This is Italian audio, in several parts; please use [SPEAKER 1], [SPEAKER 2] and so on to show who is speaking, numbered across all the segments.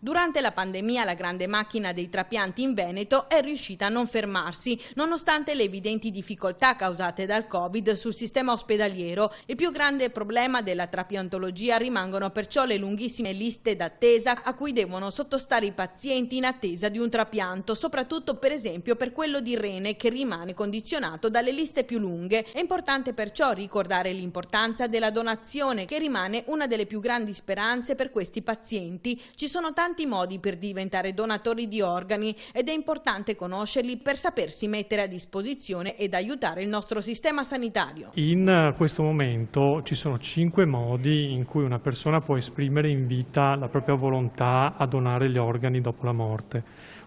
[SPEAKER 1] Durante la pandemia la grande macchina dei trapianti in Veneto è riuscita a non fermarsi, nonostante le evidenti difficoltà causate dal Covid sul sistema ospedaliero. Il più grande problema della trapiantologia rimangono perciò le lunghissime liste d'attesa a cui devono sottostare i pazienti in attesa di un trapianto, soprattutto per esempio per quello di rene, che rimane condizionato dalle liste più lunghe. È importante perciò ricordare l'importanza della donazione, che rimane una delle più grandi speranze per questi pazienti. Ci sono tanti modi per diventare donatori di organi ed è importante conoscerli per sapersi mettere a disposizione ed aiutare il nostro sistema sanitario.
[SPEAKER 2] In questo momento ci sono 5 modi in cui una persona può esprimere in vita la propria volontà a donare gli organi dopo la morte.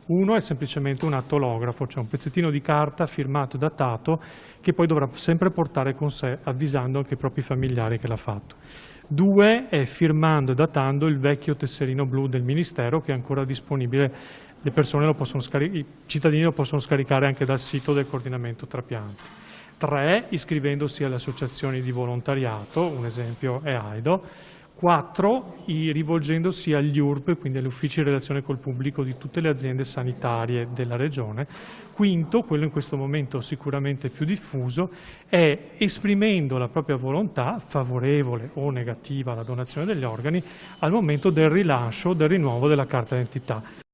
[SPEAKER 2] Uno è semplicemente un atto olografo, cioè un pezzettino di carta firmato e datato che poi dovrà sempre portare con sé, avvisando anche i propri familiari che l'ha fatto. 2 è firmando e datando il vecchio tesserino blu del Ministero, che è ancora disponibile, le persone i cittadini lo possono scaricare anche dal sito del coordinamento trapianti. 3 iscrivendosi alle associazioni di volontariato, un esempio è AIDO. 4 rivolgendosi agli URP, quindi agli uffici di relazione col pubblico di tutte le aziende sanitarie della Regione. 5, quello in questo momento sicuramente più diffuso, è esprimendo la propria volontà, favorevole o negativa alla donazione degli organi, al momento del rilascio, del rinnovo della carta d'identità.